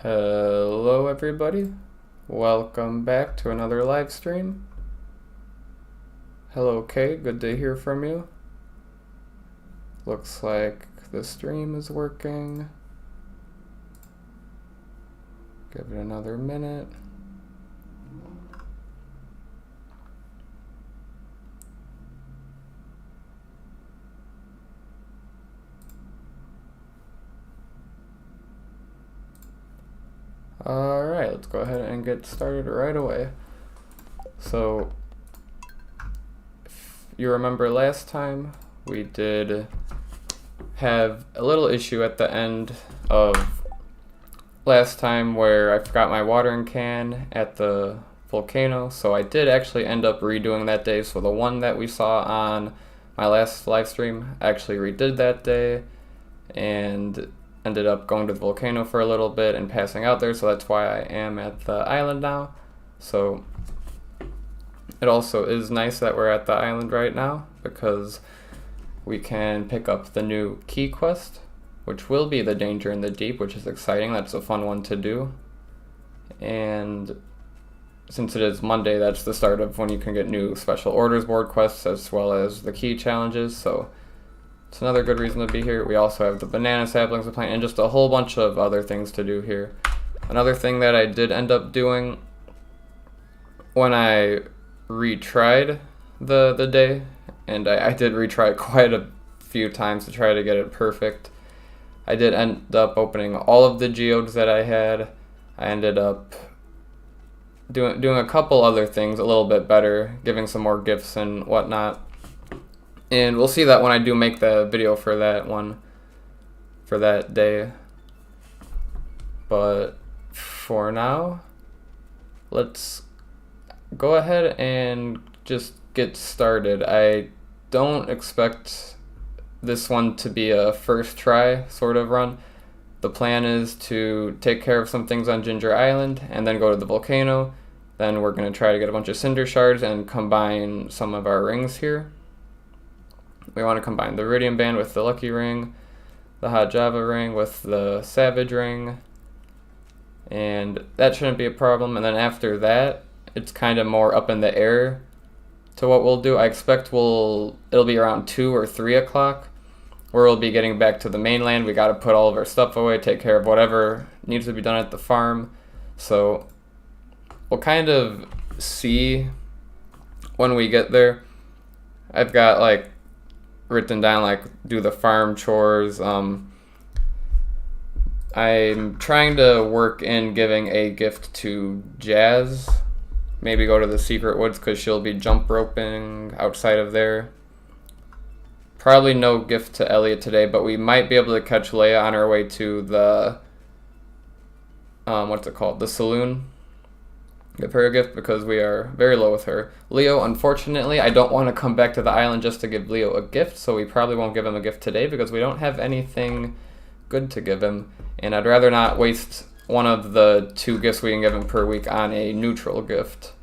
Hello everybody, welcome back to another live stream. Hello Kay, good to hear from you. Looks like the stream is working. Give it another minute. Alright, let's go ahead and get started right away. So, if you remember last time, we did have a little issue at the end of last time where I forgot my watering can at the volcano, so I did actually end up redoing that day. So the one that we saw on my last live stream, I actually redid that day and ended up going to the volcano for a little bit and passing out there, so that's why I am at the island now. So it also is nice that we're at the island right now because we can pick up the new key quest, which will be the Danger in the Deep, which is exciting. That's a fun one to do. And since it is Monday, that's the start of when you can get new special orders board quests as well as the key challenges, so it's another good reason to be here. We also have the banana saplings to plant and just a whole bunch of other things to do here. Another thing that I did end up doing when I retried the day, and I did retry it quite a few times to try to get it perfect. I did end up opening all of the geodes that I had. I ended up doing a couple other things a little bit better, giving some more gifts and whatnot. And we'll see that when I do make the video for that one, for that day. But for now, let's go ahead and just get started. I don't expect this one to be a first try sort of run. The plan is to take care of some things on Ginger Island and then go to the volcano. Then we're going to try to get a bunch of cinder shards and combine some of our rings here. We want to combine the Iridium Band with the Lucky Ring, the Hot Java Ring with the Savage Ring, and that shouldn't be a problem. And then after that, it's kind of more up in the air to what we'll do. I expect it'll be around 2 or 3 o'clock where we'll be getting back to the mainland. We got to put all of our stuff away, take care of whatever needs to be done at the farm. So we'll kind of see when we get there. I've got like written down like do the farm chores. I'm trying to work in giving a gift to Jazz. Maybe go to the secret woods because she'll be jump roping outside of there. Probably no gift to Elliot today, but we might be able to catch Leia on our way to the what's it called? The saloon. Give her a gift because we are very low with her. Leo, unfortunately, I don't want to come back to the island just to give Leo a gift, so we probably won't give him a gift today because we don't have anything good to give him, and I'd rather not waste one of the 2 gifts we can give him per week on a neutral gift.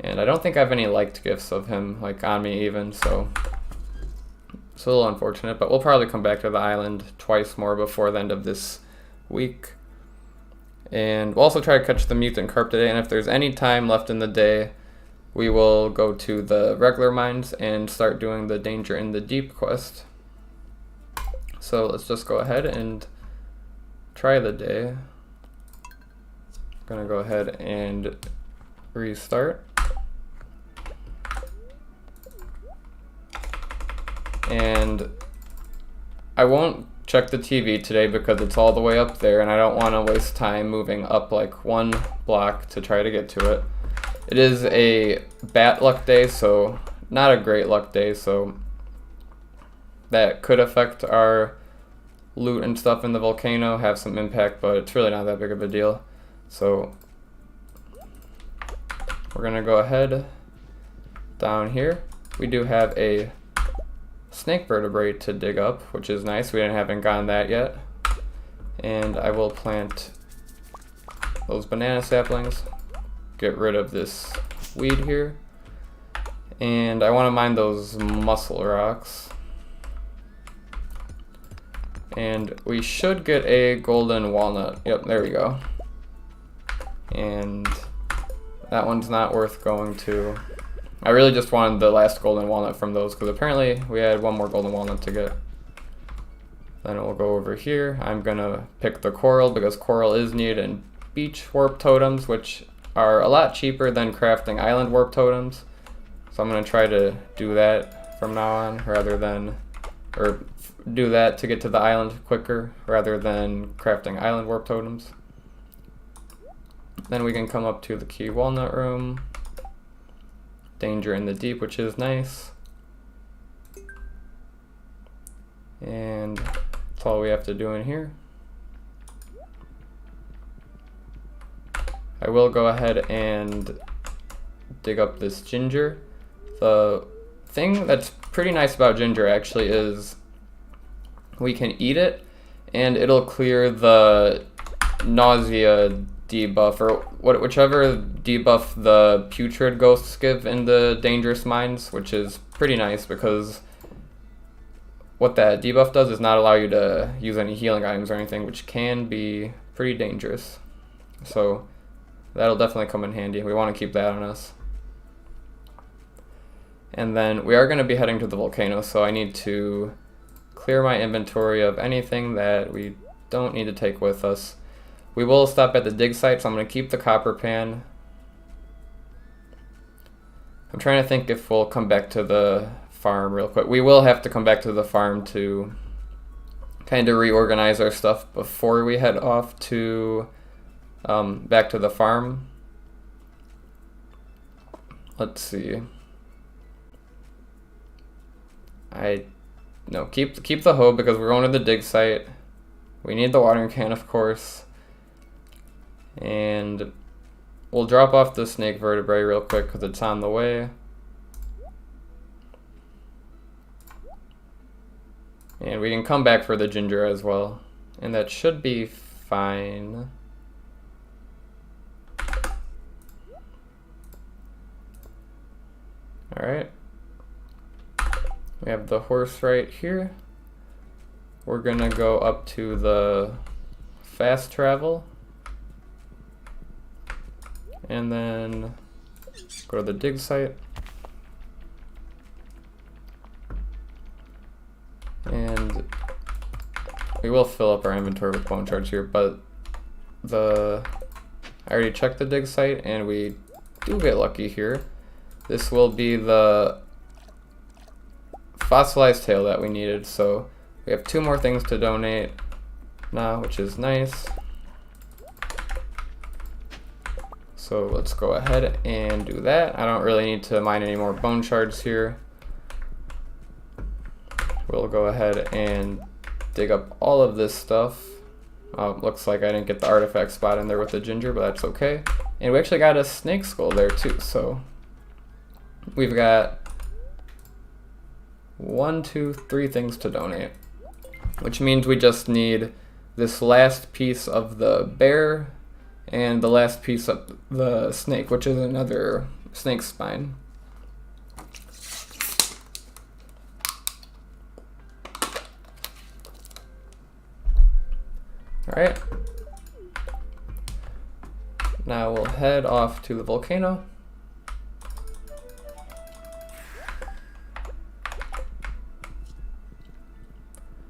And I don't think I have any liked gifts of him, like on me even, so it's a little unfortunate, but we'll probably come back to the island twice more before the end of this week. And we'll also try to catch the mutant carp today, and if there's any time left in the day, we will go to the regular mines and start doing the Danger in the Deep quest. So let's just go ahead and try the day. I'm gonna go ahead and restart. And I won't check the TV today because it's all the way up there and I don't want to waste time moving up like 1 block to try to get to it. It is a bad luck day, so not a great luck day, so that could affect our loot and stuff in the volcano, have some impact, but it's really not that big of a deal. So we're gonna go ahead down here. We do have a snake vertebrae to dig up, which is nice. We haven't gotten that yet. And I will plant those banana saplings, get rid of this weed here, and I want to mine those muscle rocks. And we should get a golden walnut. Yep, there we go. and that one's not worth going to. I really just wanted the last golden walnut from those because apparently we had one more golden walnut to get. Then we'll go over here. I'm gonna pick the coral because coral is needed in beach warp totems, which are a lot cheaper than crafting island warp totems. So I'm gonna try to do that from now on rather than, or do that to get to the island quicker rather than crafting island warp totems. Then we can come up to the key walnut room. Danger in the deep, which is nice. And that's all we have to do in here. I will go ahead and dig up this ginger. The thing that's pretty nice about ginger actually is we can eat it and it'll clear the nausea debuff, or whichever debuff the putrid ghosts give in the dangerous mines, which is pretty nice because what that debuff does is not allow you to use any healing items or anything, which can be pretty dangerous. So that'll definitely come in handy. We want to keep that on us. And then we are going to be heading to the volcano, so I need to clear my inventory of anything that we don't need to take with us. We will stop at the dig site, so I'm going to keep the copper pan. I'm trying to think if we'll come back to the farm real quick. We will have to come back to the farm to kind of reorganize our stuff before we head off to back to the farm. Let's see. Keep the hoe because we're going to the dig site. We need the watering can, of course. And we'll drop off the snake vertebrae real quick because it's on the way. And we can come back for the ginger as well. And that should be fine. Alright. We have the horse right here. We're gonna go up to the fast travel. And then go to the dig site. And we will fill up our inventory with bone shards here, but I already checked the dig site and we do get lucky here. This will be the fossilized tail that we needed, so we have 2 more things to donate now, which is nice. So let's go ahead and do that. I don't really need to mine any more bone shards here. We'll go ahead and dig up all of this stuff. Looks like I didn't get the artifact spot in there with the ginger, but that's okay. And we actually got a snake skull there too, so we've got 1, 2, 3 things to donate, which means we just need this last piece of the bear and the last piece of the snake, which is another snake spine. Alright. Now we'll head off to the volcano.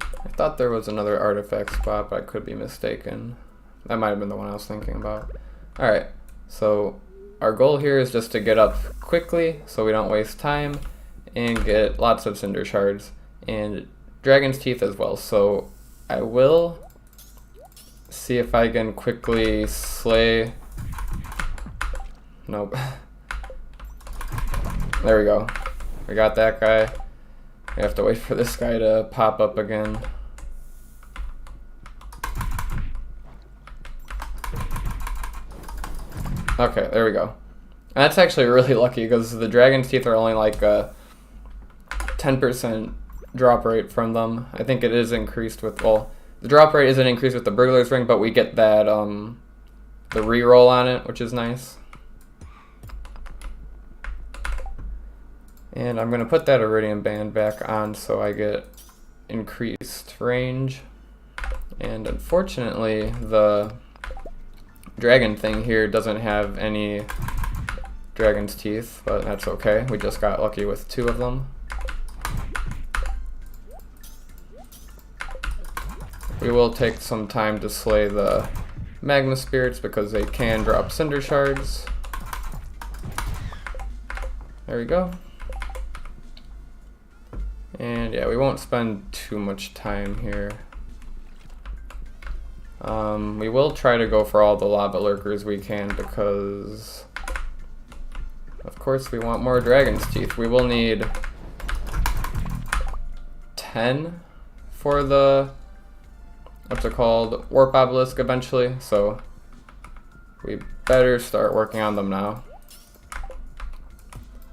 I thought there was another artifact spot, but I could be mistaken. That might have been the one I was thinking about. Alright, so our goal here is just to get up quickly so we don't waste time and get lots of cinder shards and dragon's teeth as well. So I will see if I can quickly slay. Nope. There we go. We got that guy. We have to wait for this guy to pop up again. Okay, there we go. And that's actually really lucky because the dragon's teeth are only like a 10% drop rate from them. I think it is increased with, well, the drop rate isn't increased with the burglar's ring, but we get that, the reroll on it, which is nice. And I'm going to put that iridium band back on so I get increased range. And unfortunately, the dragon thing here doesn't have any dragon's teeth, but that's okay. We just got lucky with 2 of them. We will take some time to slay the magma spirits because they can drop cinder shards. There we go. And yeah, we won't spend too much time here. We will try to go for all the lava lurkers we can because, of course, we want more dragon's teeth. We will need 10 for the, what's it called, warp obelisk eventually, so we better start working on them now.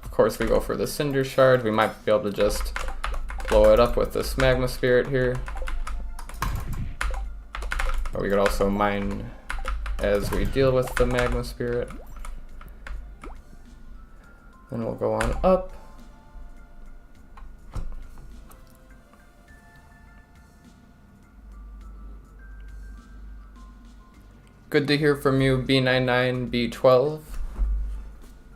Of course, we go for the cinder shard. We might be able to just blow it up with this magma spirit here. Or we could also mine as we deal with the magma spirit. Then we'll go on up. Good to hear from you, B99, B12.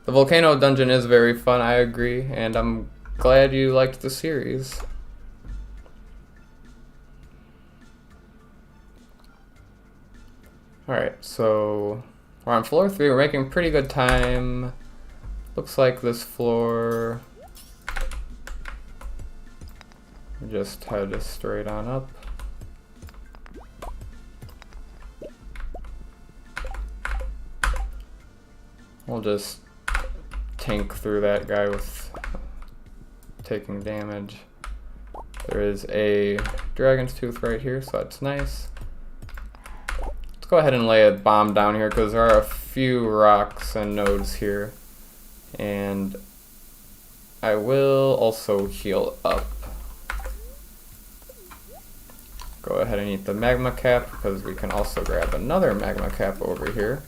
The volcano dungeon is very fun, I agree, and I'm glad you liked the series. Alright, so we're on floor 3. We're making pretty good time. Looks like this floor, just head straight on up. We'll just tank through that guy with taking damage. There is a dragon's tooth right here, so that's nice. Let's go ahead and lay a bomb down here because there are a few rocks and nodes here. And I will also heal up. Go ahead and eat the magma cap because we can also grab another magma cap over here.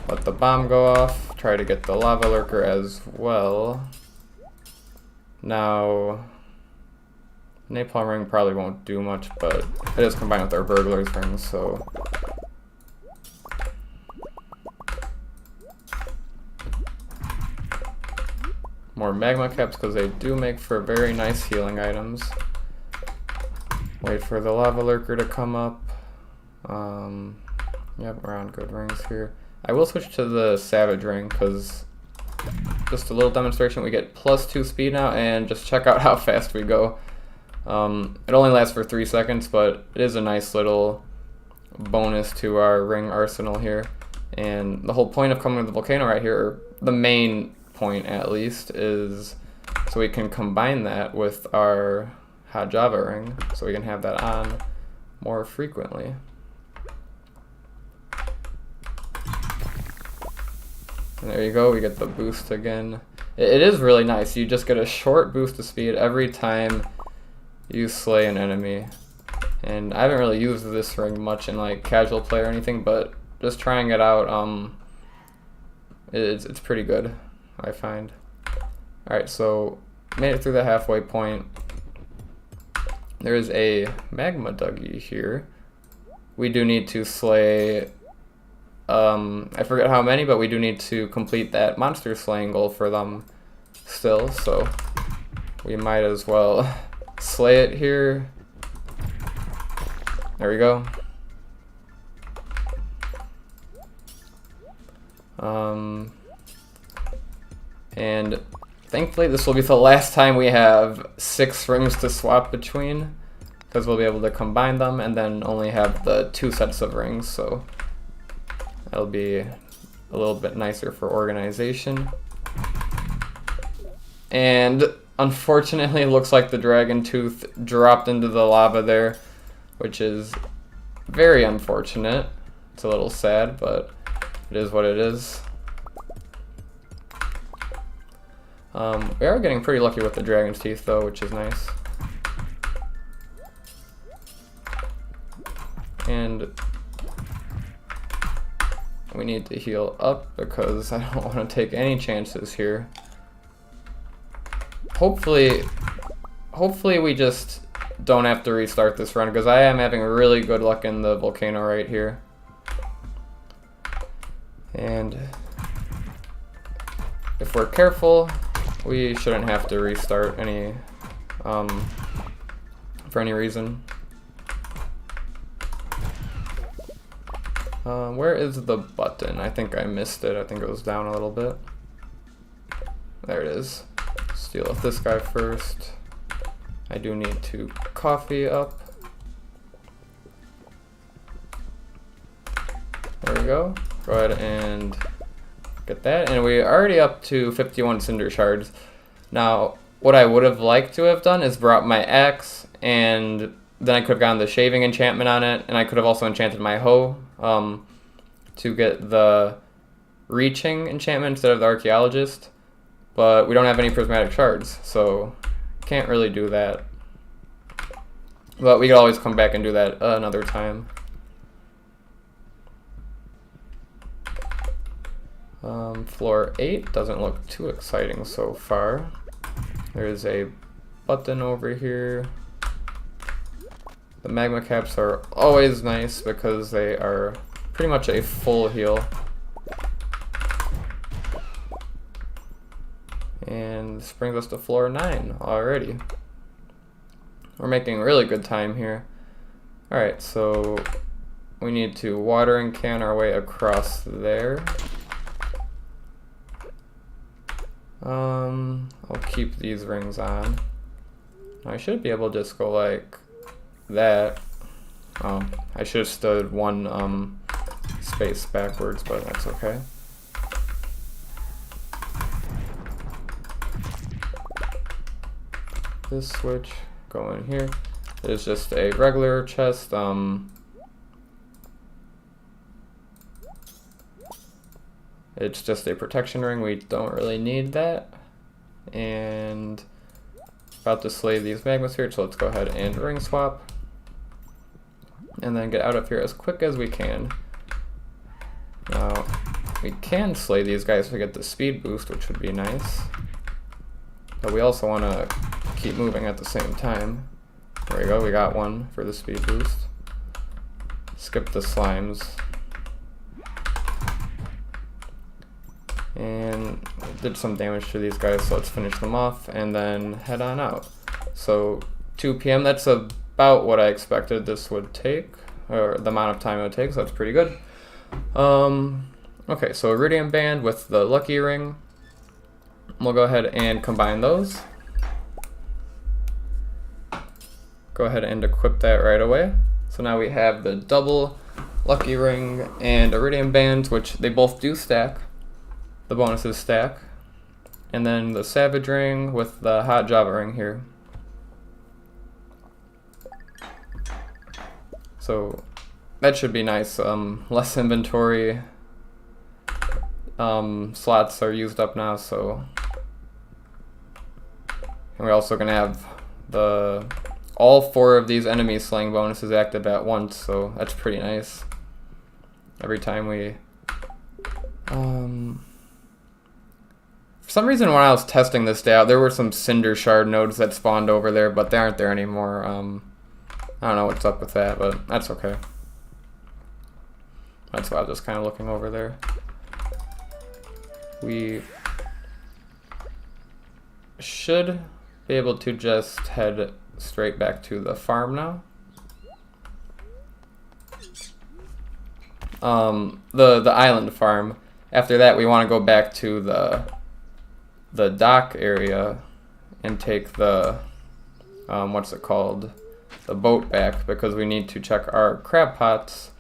Let the bomb go off. Try to get the lava lurker as well. Now, napalm ring probably won't do much, but it is combined with our burglar's ring, so. More magma caps because they do make for very nice healing items. Wait for the lava lurker to come up. Yep, we're on good rings here. I will switch to the savage ring because just a little demonstration. We get +2 speed now, and just check out how fast we go. It only lasts for 3 seconds, but it is a nice little bonus to our ring arsenal here. And the whole point of coming to the volcano right here, or the main point at least, is so we can combine that with our hot Java ring, so we can have that on more frequently. And there you go, we get the boost again. It is really nice. You just get a short boost of speed every time you slay an enemy. And I haven't really used this ring much in like casual play or anything, but just trying it out, it's pretty good, I find. Alright, so made it through the halfway point. There is a magma Dougie here. We do need to slay, I forget how many, but we do need to complete that monster slaying goal for them still, so we might as well slay it here. There we go. And thankfully this will be the last time we have 6 rings to swap between, because we'll be able to combine them and then only have the 2 sets of rings, so that'll be a little bit nicer for organization. And unfortunately it looks like the dragon tooth dropped into the lava there, which is very unfortunate. It's a little sad, but it is what it is. We are getting pretty lucky with the dragon's teeth though, which is nice. And we need to heal up because I don't want to take any chances here. Hopefully we just don't have to restart this run because I am having really good luck in the volcano right here. And if we're careful, we shouldn't have to restart any for any reason. Where is the button? I think I missed it. I think it was down a little bit. There it is. Let's deal with this guy first. I do need to coffee up. There we go. Go ahead and get that. And we're already up to 51 cinder shards. Now, what I would have liked to have done is brought my axe, and then I could have gotten the shaving enchantment on it, and I could have also enchanted my hoe to get the reaching enchantment instead of the archaeologist. But we don't have any prismatic shards, so can't really do that. But we could always come back and do that another time. Floor 8 doesn't look too exciting so far. There's a button over here. The magma caps are always nice because they are pretty much a full heal. And this brings us to floor 9 already. We're making really good time here. Alright, so we need to watering can our way across there. I'll keep these rings on. I should be able to just go like that. I should have stood one space backwards, but that's okay. This switch, go in here. It's just a regular chest. It's just a protection ring. We don't really need that. And about to slay these magma spheres, so let's go ahead and ring swap. And then get out of here as quick as we can. Now, we can slay these guys to get the speed boost, which would be nice. But we also want to keep moving at the same time. There we go, we got one for the speed boost. Skip the slimes. And did some damage to these guys, so let's finish them off and then head on out. So 2 p.m., that's about what I expected this would take, or the amount of time it would take, so that's pretty good. Okay, so Iridium Band with the Lucky Ring. We'll go ahead and combine those. Go ahead and equip that right away. So now we have the double Lucky Ring and Iridium Band, which they both do stack. The bonuses stack. And then the Savage Ring with the Hot Java Ring here. So that should be nice. Less inventory. Slots are used up now, so. And we're also gonna have all 4 of these enemy slaying bonuses active at once, so that's pretty nice. Every time we for some reason when I was testing this day out, there were some cinder shard nodes that spawned over there, but they aren't there anymore. I don't know what's up with that, but that's okay. That's why I was just kind of looking over there. We should be able to just head straight back to the farm now. The island farm. After that, we want to go back to the dock area and take the what's it called? The boat back, because we need to check our crab pots,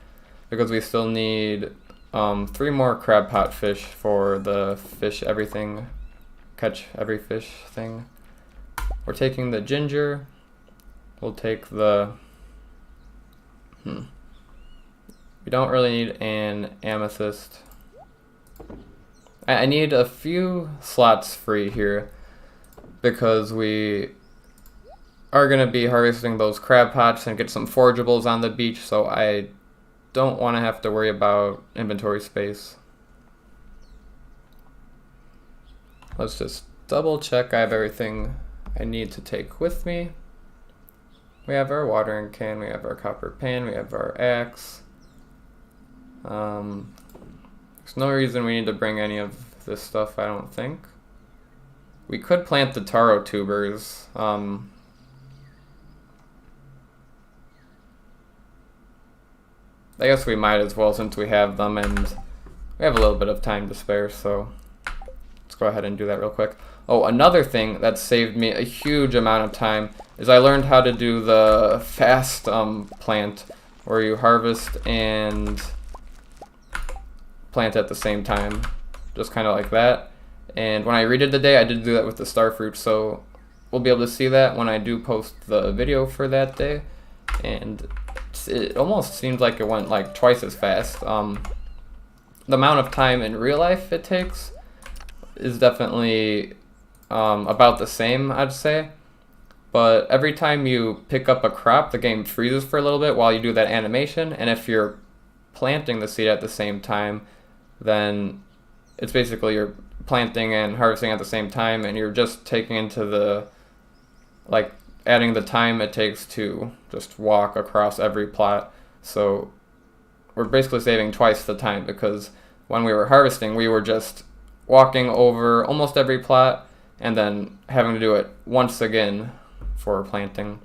because we still need 3 more crab pot fish for the fish everything, catch every fish thing. We're taking the ginger. We'll take the we don't really need an amethyst. I need a few slots free here because we are going to be harvesting those crab pots and get some forageables on the beach, so I don't want to have to worry about inventory space. Let's just double check I have everything I need to take with me. We have our watering can, we have our copper pan, we have our axe. There's no reason we need to bring any of this stuff, I don't think. We could plant the taro tubers. I guess we might as well since we have them and we have a little bit of time to spare, so let's go ahead and do that real quick. Oh, another thing that saved me a huge amount of time is I learned how to do the fast plant, where you harvest and plant at the same time, just kind of like that. And when I redid the day, I did do that with the star fruit, so we'll be able to see that when I do post the video for that day. And it almost seems like it went like twice as fast. The amount of time in real life it takes is definitely about the same, I'd say. But every time you pick up a crop, the game freezes for a little bit while you do that animation. And if you're planting the seed at the same time, then it's basically you're planting and harvesting at the same time, and you're just taking into the, like, adding the time it takes to just walk across every plot. So we're basically saving twice the time, because when we were harvesting, we were just walking over almost every plot and then having to do it once again for planting.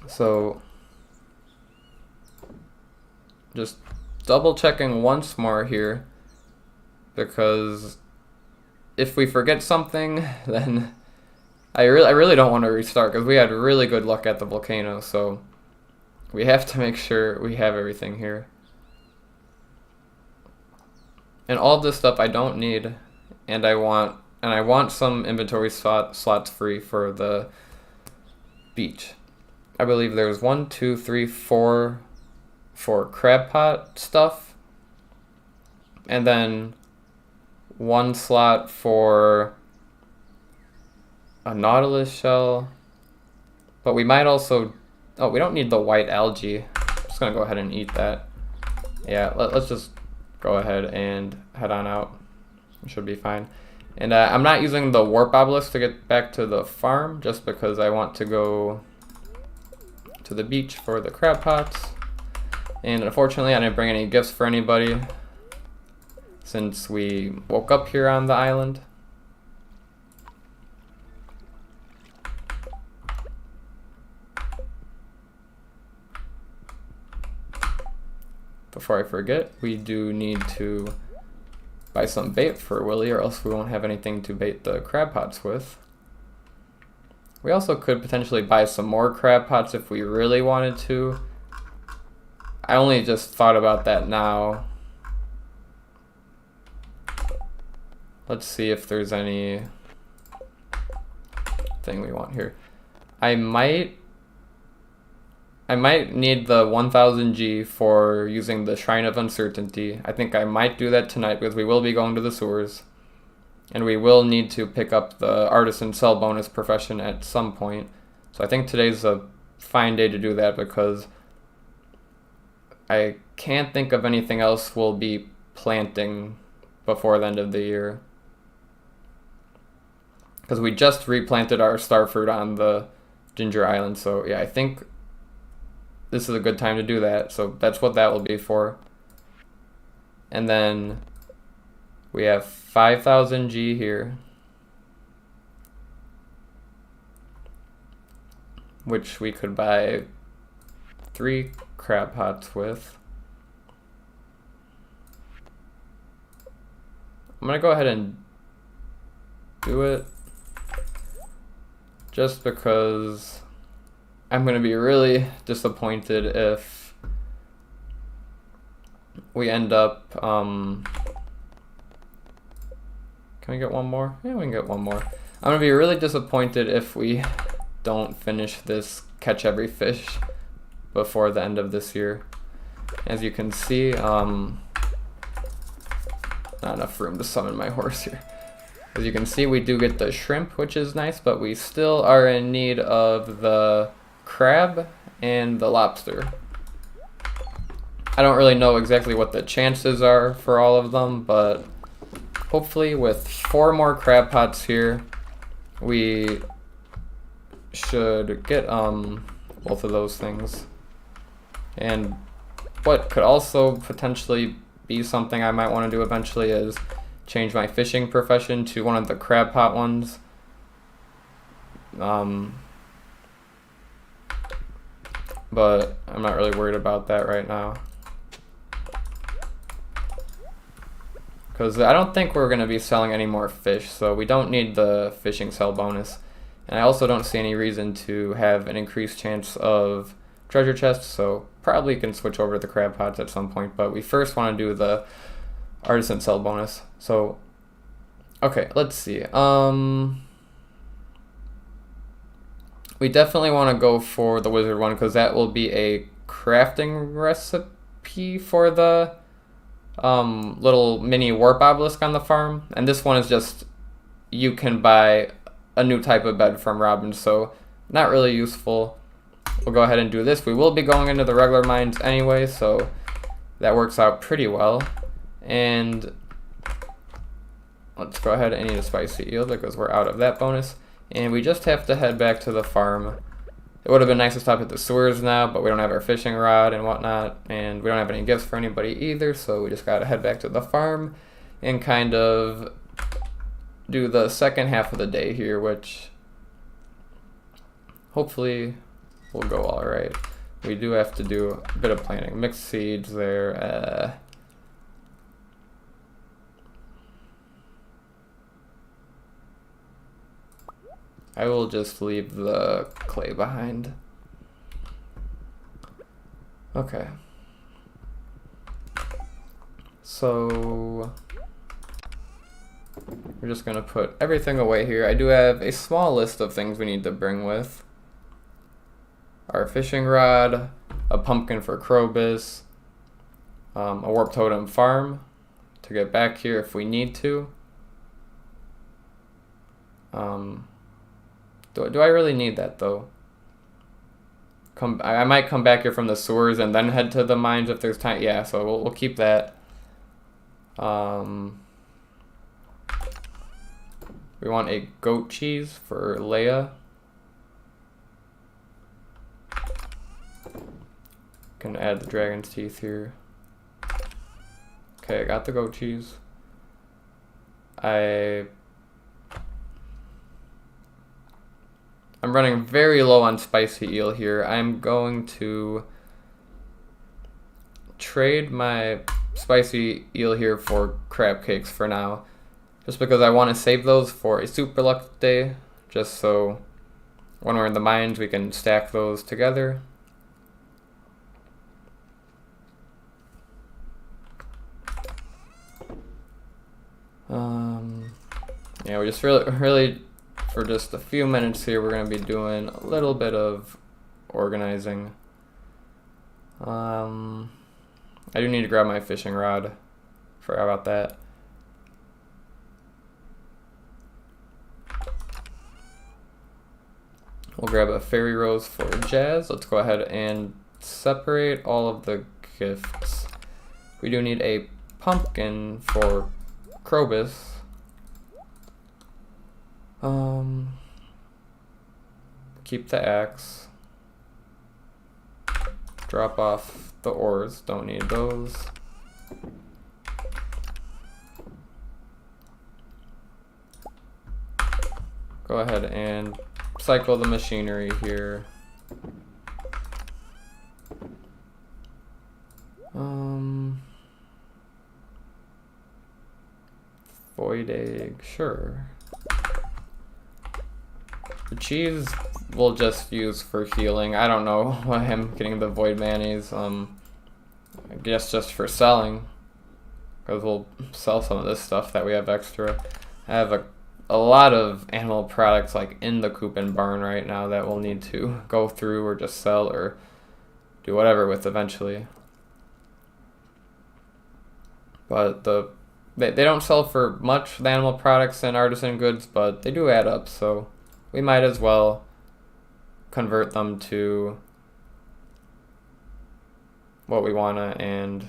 So just double checking once more here, because if we forget something, then I really don't want to restart, because we had really good luck at the volcano, so we have to make sure we have everything here. And all of this stuff I don't need, and I want some inventory slots free for the beach. I believe there's 1, 2, 3, 4 for crab pot stuff, and then 1 slot for a nautilus shell. But we might also, oh, we don't need the white algae. I'm just gonna go ahead and eat that. Yeah, let's just go ahead and head on out. It should be fine. And I'm not using the warp obelisk to get back to the farm, just because I want to go to the beach for the crab pots. And unfortunately I didn't bring any gifts for anybody since we woke up here on the island. Before I forget, we do need to buy some bait for Willy, or else we won't have anything to bait the crab pots with. We also could potentially buy some more crab pots if we really wanted to. I only just thought about that now. Let's see if there's any thing we want here. I might need the 1000 G for using the Shrine of Uncertainty. I think I might do that tonight, because we will be going to the sewers. And we will need to pick up the Artisan Cell bonus profession at some point. So I think today's a fine day to do that, because I can't think of anything else we'll be planting before the end of the year. Because we just replanted our starfruit on the Ginger Island, so yeah, I think this is a good time to do that. So that's what that will be for. And then we have 5000 G here, which we could buy 3 crab pots with. I'm gonna go ahead and do it just because I'm gonna be really disappointed if we end up, can we get one more? Yeah, we can get one more. I'm gonna be really disappointed if we don't finish this catch every fish before the end of this year. As you can see, not enough room to summon my horse here. As you can see, we do get the shrimp, which is nice, but we still are in need of the crab and the lobster. I don't really know exactly what the chances are for all of them, but hopefully with 4 more crab pots here, we should get both of those things. And what could also potentially be something I might want to do eventually is change my fishing profession to one of the crab pot ones. But I'm not really worried about that right now, because I don't think we're going to be selling any more fish, so we don't need the fishing sell bonus. And I also don't see any reason to have an increased chance of treasure chests, so probably can switch over to the crab pots at some point, but we first want to do the artisan sell bonus. So, okay, let's see. We definitely want to go for the wizard one, because that will be a crafting recipe for the little mini warp obelisk on the farm. And this one is just, you can buy a new type of bed from Robin, so not really useful. We'll go ahead and do this. We will be going into the regular mines anyway, so that works out pretty well. And let's go ahead and eat a spicy eel because we're out of that bonus. And we just have to head back to the farm. It would have been nice to stop at the sewers now, but we don't have our fishing rod and whatnot, and we don't have any gifts for anybody either, so we just gotta head back to the farm and kind of do the second half of the day here, which hopefully will go alright. We do have to do a bit of planting. Mixed seeds there. I will just leave the clay behind. Okay. So we're just gonna put everything away here. I do have a small list of things we need to bring with. Our fishing rod, a pumpkin for Krobus, a warp totem farm to get back here if we need to. Do I really need that though? I might come back here from the sewers and then head to the mines if there's time. Yeah, so we'll keep that. We want a goat cheese for Leia. Can add the dragon's teeth here. Okay, I got the goat cheese. I'm running very low on spicy eel here. I'm going to trade my spicy eel here for crab cakes for now, just because I want to save those for a super luck day, just so when we're in the mines we can stack those together. Yeah, we just really for just a few minutes here, we're going to be doing a little bit of organizing. I do need to grab my fishing rod. Forgot about that. We'll grab a fairy rose for Jazz. Let's go ahead and separate all of the gifts. We do need a pumpkin for Krobus. Keep the axe. Drop off the ores, don't need those. Go ahead and cycle the machinery here. Void egg, sure. The cheese we'll just use for healing. I don't know why I'm getting the void mayonnaise. I guess just for selling, because we'll sell some of this stuff that we have extra. I have a lot of animal products like in the coop and barn right now that we'll need to go through or just sell or do whatever with eventually. But they don't sell for much, the animal products and artisan goods, but they do add up, so we might as well convert them to what we want to and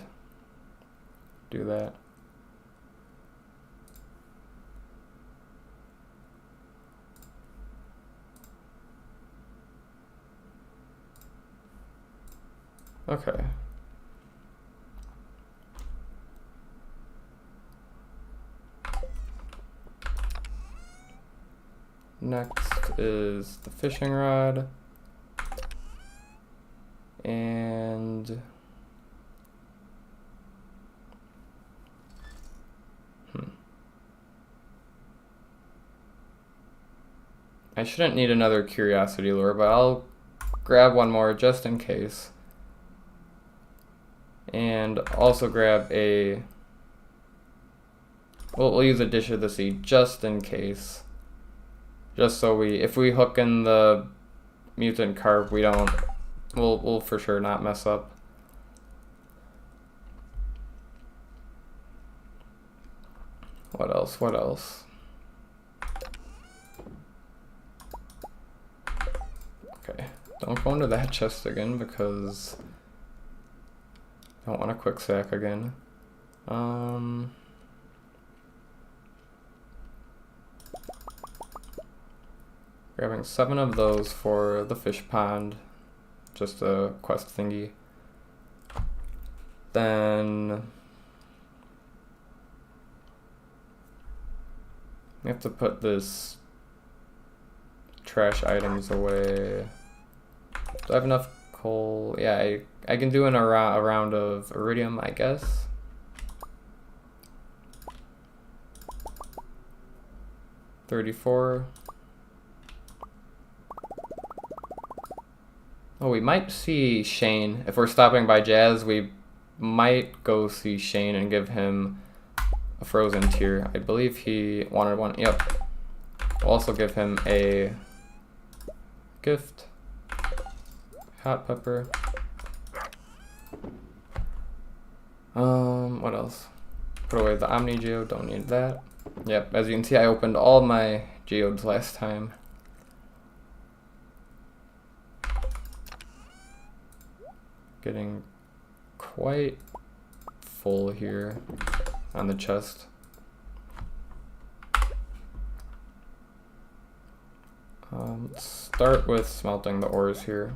do that. Okay. Next is the fishing rod. And I shouldn't need another curiosity lure, but I'll grab one more just in case. And also grab a, we'll use a dish of the sea just in case. Just so if we hook in the mutant carp, we'll for sure not mess up. What else? Okay, don't go into that chest again because I don't want a quick sack again. Grabbing 7 of those for the fish pond, just a quest thingy. Then we have to put this trash items away. Do I have enough coal? Yeah, I can do a round of iridium, I guess. $34. Oh, we might see Shane. If we're stopping by Jazz, we might go see Shane and give him a frozen tier. I believe he wanted one. Yep. We'll also give him a gift. Hot pepper. What else? Put away the Omni Geode, don't need that. Yep, as you can see, I opened all my geodes last time. Getting quite full here on the chest. Let's start with smelting the ores here.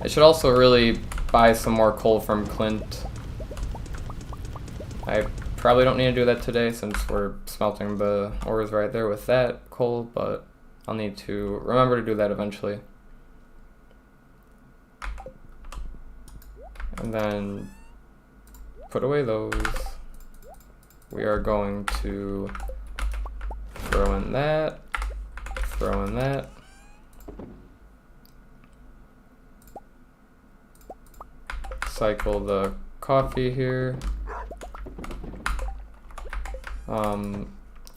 I should also really buy some more coal from Clint. I probably don't need to do that today since we're smelting the ores right there with that coal, but I'll need to remember to do that eventually. And then put away those. We are going to throw in that, throw in that. Cycle the coffee here.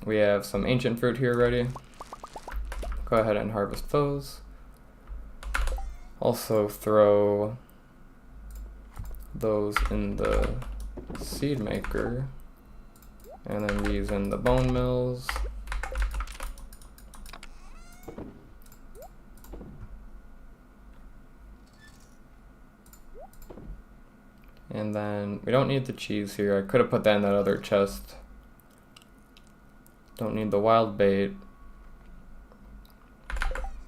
We have some ancient fruit here ready. Go ahead and harvest those. Also throw those in the seed maker. And then these in the bone mills. And then we don't need the cheese here. I could have put that in that other chest. Don't need the wild bait.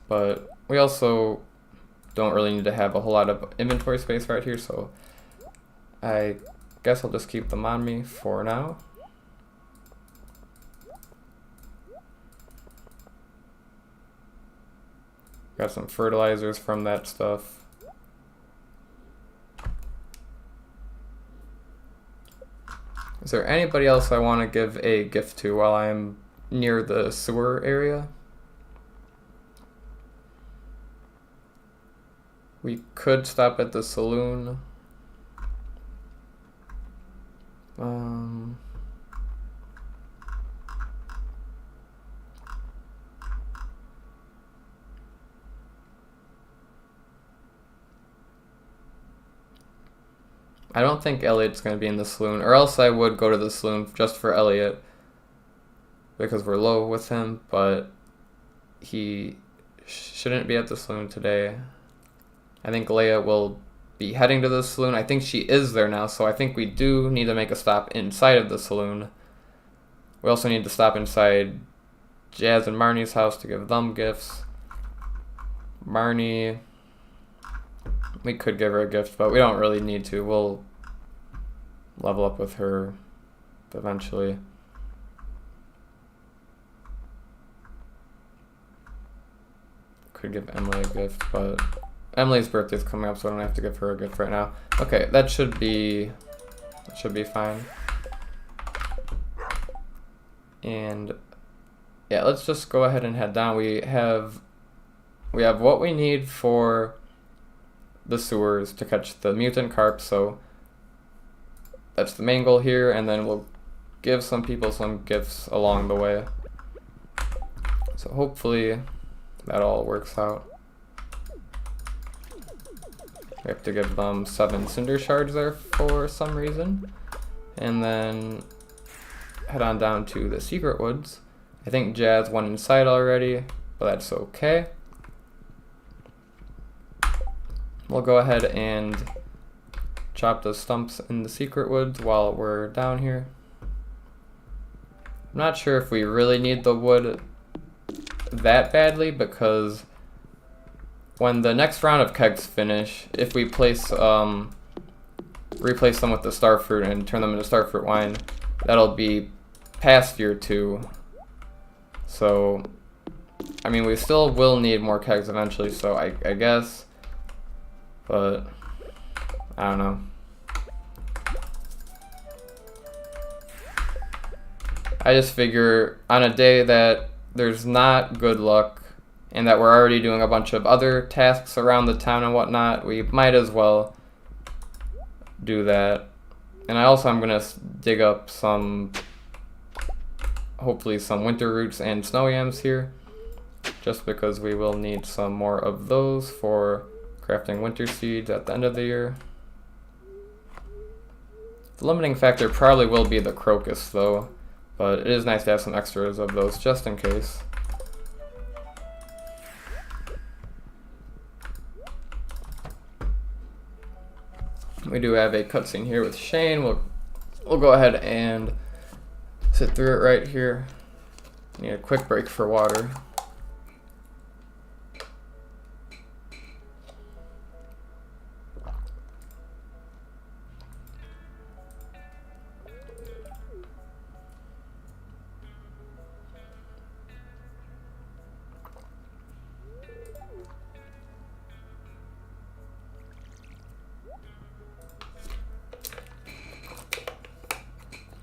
But we also don't really need to have a whole lot of inventory space right here, so I guess I'll just keep them on me for now. Got some fertilizers from that stuff. Is there anybody else I want to give a gift to while I'm near the sewer area? We could stop at the saloon. I don't think Elliot's going to be in the saloon, or else I would go to the saloon just for Elliot because we're low with him, but he shouldn't be at the saloon today. I think Leia will be heading to the saloon. I think she is there now, so I think we do need to make a stop inside of the saloon. We also need to stop inside Jazz and Marnie's house to give them gifts. Marnie, we could give her a gift, but we don't really need to. We'll level up with her eventually. Could give Emily a gift, but Emily's birthday's coming up, so I don't have to give her a gift right now. Okay, that should be fine. And yeah, let's just go ahead and head down. We have what we need for the sewers to catch the mutant carp, so that's the main goal here, and then we'll give some people some gifts along the way. So hopefully that all works out. We have to give them 7 cinder shards there for some reason. And then head on down to the secret woods. I think Jazz went inside already, but that's okay. We'll go ahead and chop the stumps in the secret woods while we're down here. I'm not sure if we really need the wood that badly, because when the next round of kegs finish, if we replace them with the starfruit and turn them into starfruit wine, that'll be past year 2. So, I mean, we still will need more kegs eventually, so I guess, but I don't know. I just figure on a day that there's not good luck and that we're already doing a bunch of other tasks around the town and whatnot, we might as well do that. And I'm gonna dig up hopefully some winter roots and snow yams here, just because we will need some more of those for crafting winter seeds at the end of the year. The limiting factor probably will be the crocus though, but it is nice to have some extras of those just in case. We do have a cutscene here with Shane. We'll go ahead and sit through it right here. Need a quick break for water.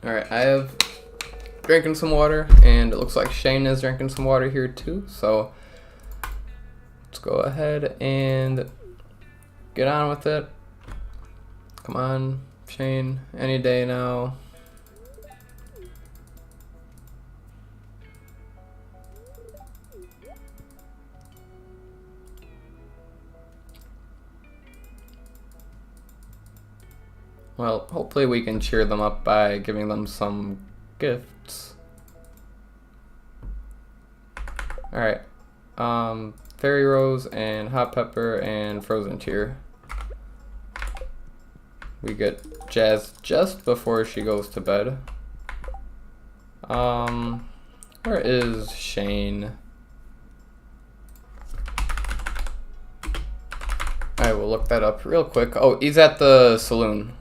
Alright, I have drinking some water, and it looks like Shane is drinking some water here too, so let's go ahead and get on with it. Come on, Shane, any day now. Well, hopefully we can cheer them up by giving them some gifts. Alright, Fairy Rose and Hot Pepper and Frozen Tear. We get Jazz just before she goes to bed. Where is Shane? I will look that up real quick. Oh, he's at the saloon.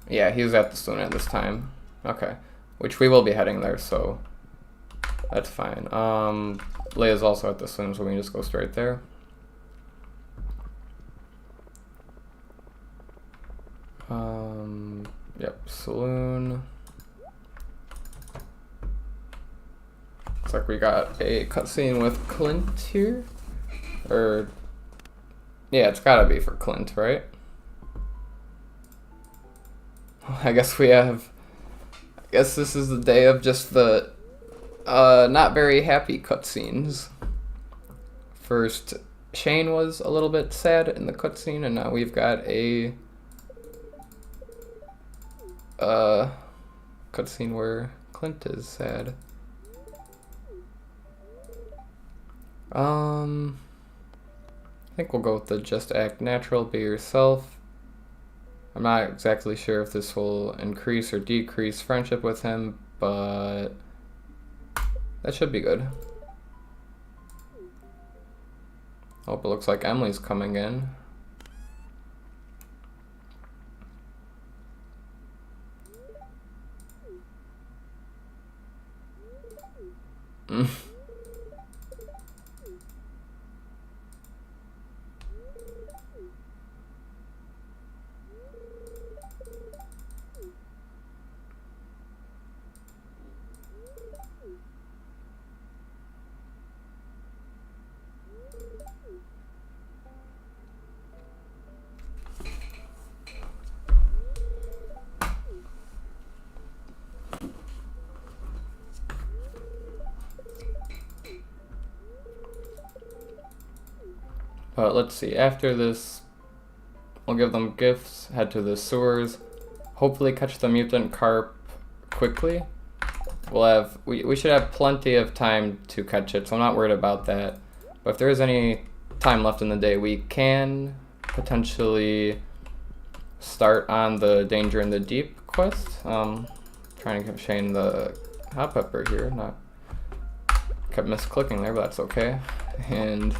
Yeah, he was at the saloon at this time. Okay. Which we will be heading there, so that's fine. Leia's also at the saloon, so we can just go straight there. Yep, saloon. Looks like we got a cutscene with Clint here. Or, yeah, it's gotta be for Clint, right? I guess this is the day of just the not very happy cutscenes. First, Shane was a little bit sad in the cutscene, and now we've got a cutscene where Clint is sad. I think we'll go with the just act natural, be yourself. I'm not exactly sure if this will increase or decrease friendship with him, but that should be good. Hope it looks like Emily's coming in. But let's see, after this, we'll give them gifts, head to the sewers, hopefully catch the mutant carp quickly. We should have plenty of time to catch it, so I'm not worried about that. But if there is any time left in the day, we can potentially start on the Danger in the Deep quest. Trying to give Shane the hot pepper here, kept misclicking there, but that's okay. And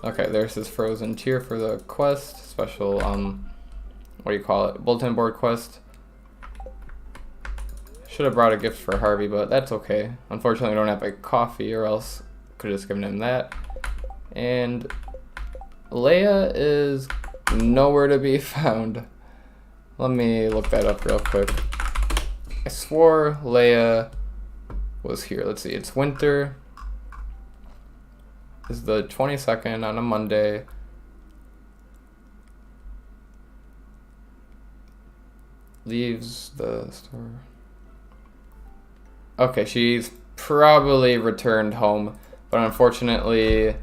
okay, there's his frozen tear for the quest, special, what do you call it, bulletin board quest. Should have brought a gift for Harvey, but that's okay. Unfortunately, we don't have a coffee, or else could have just given him that. And Leia is nowhere to be found. Let me look that up real quick. I swore Leia was here. Let's see, it's winter. This is the 22nd on a Monday. Leaves the store. Okay, she's probably returned home, but unfortunately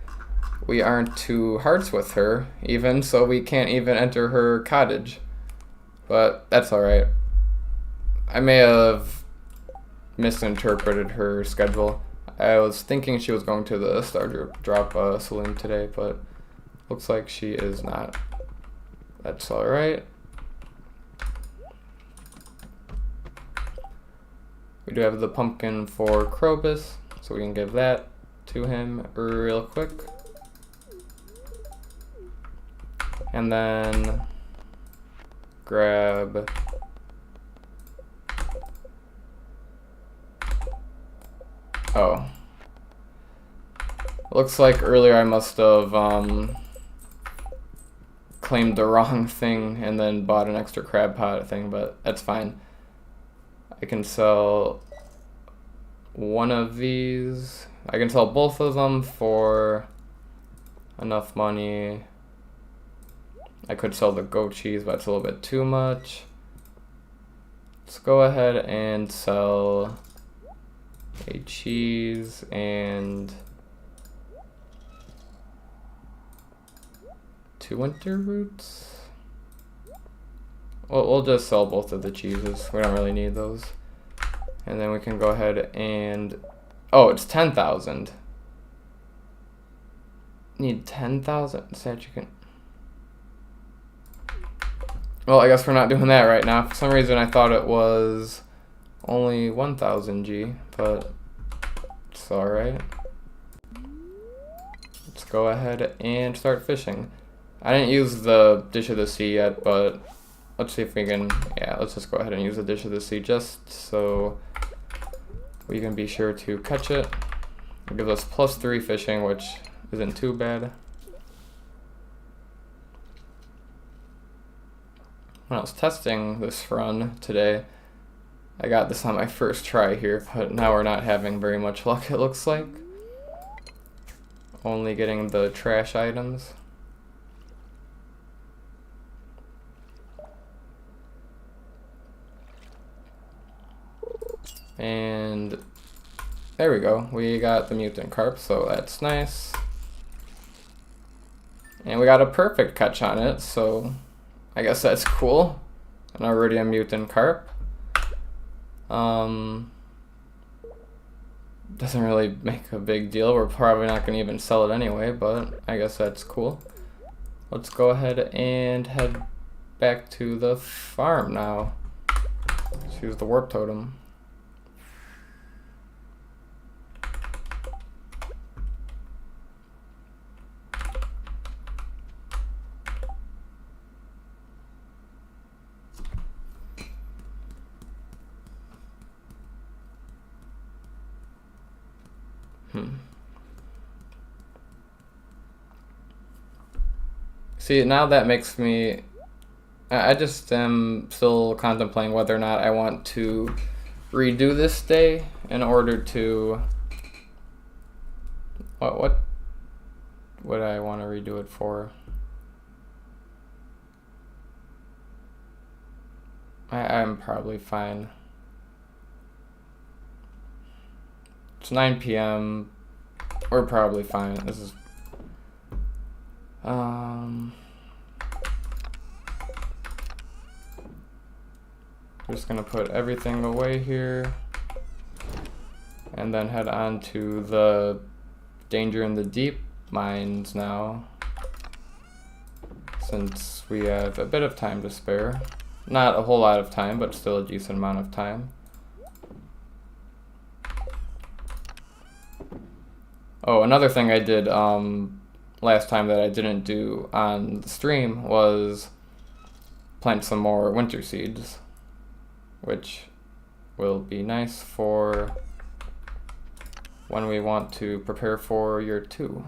we aren't two hearts with her even, so we can't even enter her cottage. But that's alright. I may have misinterpreted her schedule. I was thinking she was going to the Stardew saloon today, but looks like she is not. That's alright. We do have the pumpkin for Krobus, so we can give that to him real quick. And then grab looks like earlier I must have claimed the wrong thing and then bought an extra crab pot thing, but that's fine. I can sell one of these. I can sell both of them for enough money. I could sell the goat cheese, but it's a little bit too much. Let's go ahead and sell a cheese and 2 winter roots. We'll just sell both of the cheeses. We don't really need those. And then we can go ahead and... Oh, it's 10,000. Need 10,000? So that you can... Well, I guess we're not doing that right now. For some reason I thought it was only 1,000 G, but it's alright. Let's go ahead and start fishing. I didn't use the Dish of the Sea yet, but let's see if we can, yeah, let's just go ahead and use the Dish of the Sea just so we can be sure to catch it. It gives us +3 fishing, which isn't too bad. When I was testing this run today, I got this on my first try here, but now we're not having very much luck, it looks like. Only getting the trash items. And there we go, we got the mutant carp, so that's nice. And we got a perfect catch on it, so I guess that's cool. An iridium mutant carp. Doesn't really make a big deal. We're probably not going to even sell it anyway, but I guess that's cool. Let's go ahead and head back to the farm now. Let's use the warp totem. See, now that makes me... I just am still contemplating whether or not I want to redo this day in order to... What would I want to redo it for? I'm probably fine. It's 9 p.m. We're probably fine. This is... just gonna put everything away here and then head on to the danger in the deep mines now, since we have a bit of time to spare. Not a whole lot of time, but still a decent amount of time. Oh, another thing I did last time that I didn't do on the stream was plant some more winter seeds, which will be nice for when we want to prepare for year 2.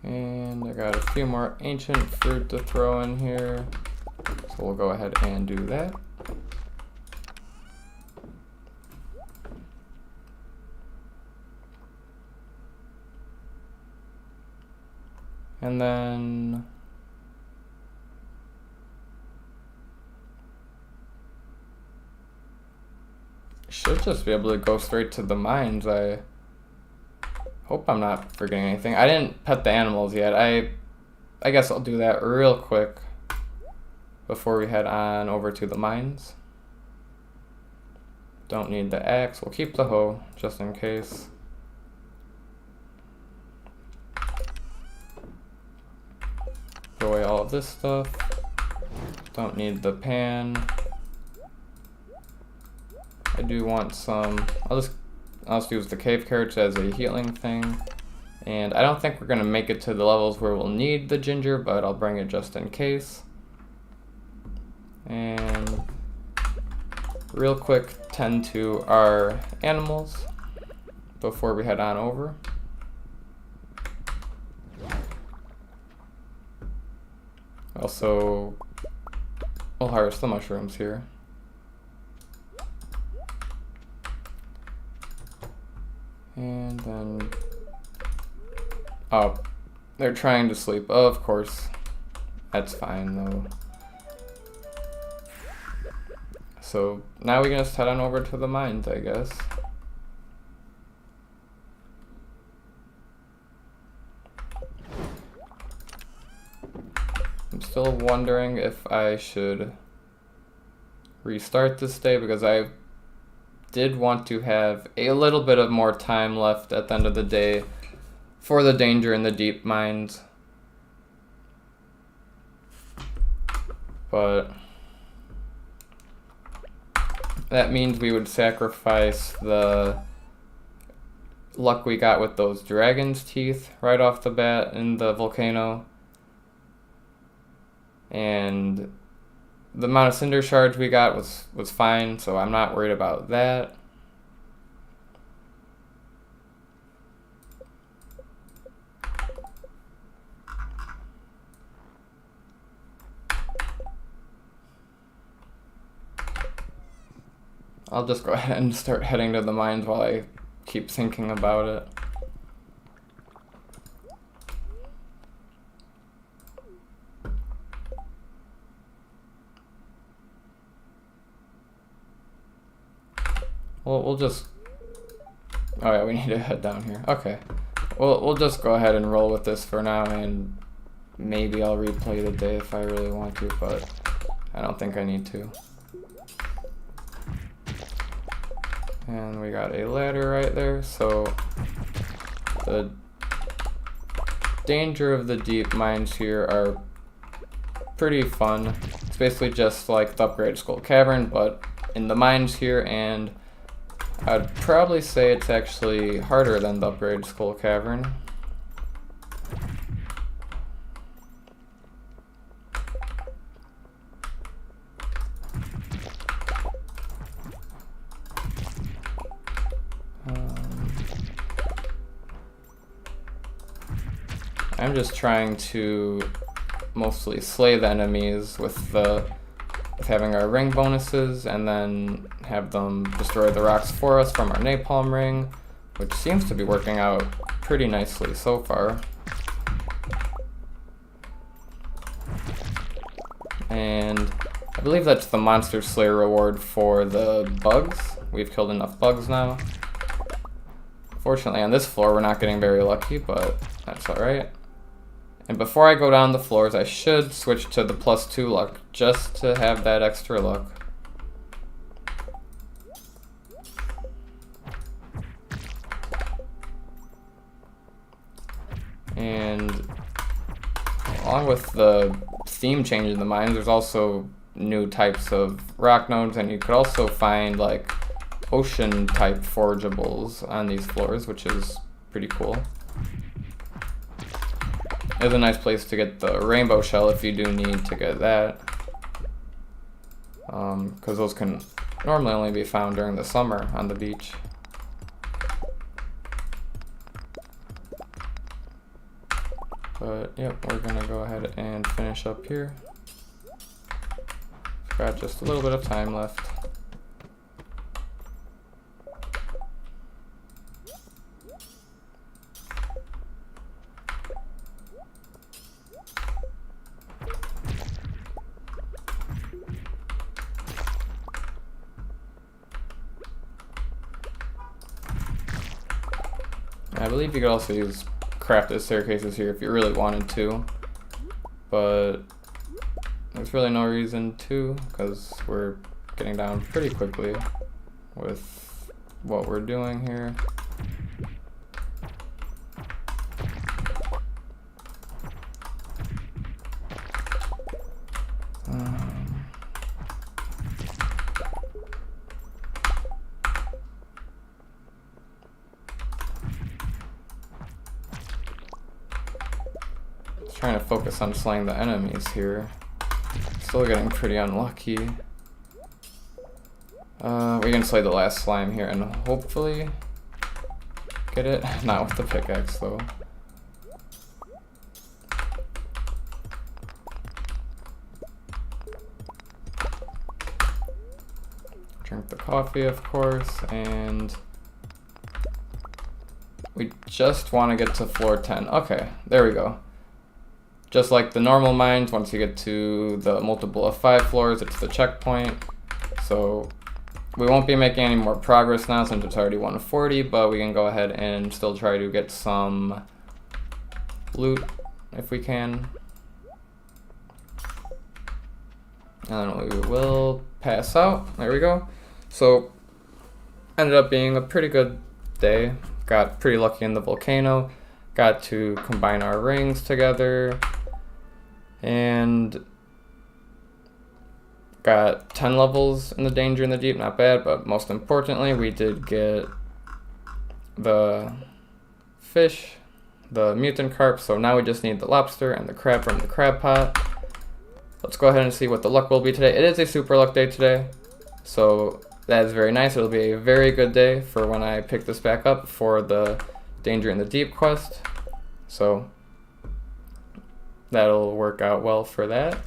And I got a few more ancient fruit to throw in here, so we'll go ahead and do that. And then should just be able to go straight to the mines. I hope I'm not forgetting anything. I didn't pet the animals yet. I guess I'll do that real quick before we head on over to the mines. Don't need the axe. We'll keep the hoe just in case. Throw away all of this stuff. Don't need the pan. I do want some... I'll just use the cave carrots as a healing thing. And I don't think we're gonna make it to the levels where we'll need the ginger, but I'll bring it just in case. And real quick, tend to our animals before we head on over. Also, we'll harvest the mushrooms here. And then, oh, they're trying to sleep. Oh, of course. That's fine though. So now we can just head on over to the mines, I guess. I'm still wondering if I should restart this day, because I did want to have a little bit of more time left at the end of the day for the danger in the deep mines. But that means we would sacrifice the luck we got with those dragon's teeth right off the bat in the volcano. And the amount of cinder shards we got was fine, so I'm not worried about that. I'll just go ahead and start heading to the mines while I keep thinking about it. Well, we'll just... Oh yeah, we need to head down here. Okay. We'll just go ahead and roll with this for now, and maybe I'll replay the day if I really want to, but I don't think I need to. And we got a ladder right there, so the danger of the deep mines here are pretty fun. It's basically just like the upgraded Skull Cavern, but in the mines here, and I'd probably say it's actually harder than the upgraded Skull Cavern, I'm just trying to mostly slay the enemies with having our ring bonuses, and then have them destroy the rocks for us from our napalm ring, which seems to be working out pretty nicely so far. And I believe that's the Monster Slayer reward for the bugs. We've killed enough bugs now. Fortunately on this floor we're not getting very lucky, but that's alright. And before I go down the floors, I should switch to the +2 luck, just to have that extra luck. And along with the theme change in the mines, there's also new types of rock nodes, and you could also find like ocean type forageables on these floors, which is pretty cool. It's a nice place to get the rainbow shell if you do need to get that, because those can normally only be found during the summer on the beach. But yep, we're gonna go ahead and finish up here. Got just a little bit of time left. I believe you could also use crafted staircases here if you really wanted to, but there's really no reason to, because we're getting down pretty quickly with what we're doing here. Trying to focus on slaying the enemies here. Still getting pretty unlucky. We can slay the last slime here and hopefully get it. Not with the pickaxe though. Drink the coffee, of course, and we just want to get to floor 10. Okay, there we go. Just like the normal mines, once you get to the multiple of 5 floors, it's the checkpoint. So we won't be making any more progress now since it's already 140, but we can go ahead and still try to get some loot if we can. And then we will pass out. There we go. So ended up being a pretty good day. Got pretty lucky in the volcano. Got to combine our rings together. And got 10 levels in the danger in the deep, not bad, but most importantly we did get the fish, the mutant carp, so now we just need the lobster and the crab from the crab pot. Let's go ahead and see what the luck will be today. It is a super luck day today, so that is very nice. It'll be a very good day for when I pick this back up for the danger in the deep quest, so that'll work out well for that.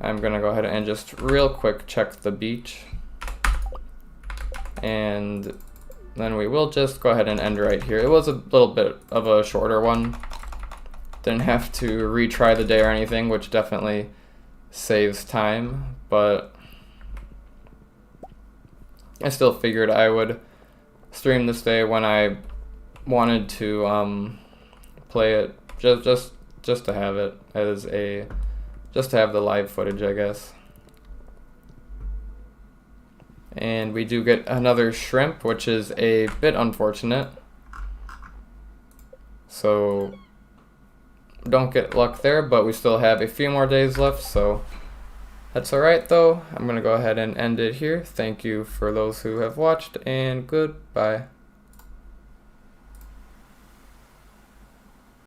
I'm gonna go ahead and just real quick check the beach, and then we will just go ahead and end right here. It was a little bit of a shorter one. Didn't have to retry the day or anything, which definitely saves time, but I still figured I would stream this day when I wanted to play it. Just to have it as just to have the live footage, I guess. And we do get another shrimp, which is a bit unfortunate. So don't get luck there, but we still have a few more days left, so that's alright though. I'm gonna go ahead and end it here. Thank you for those who have watched, and goodbye.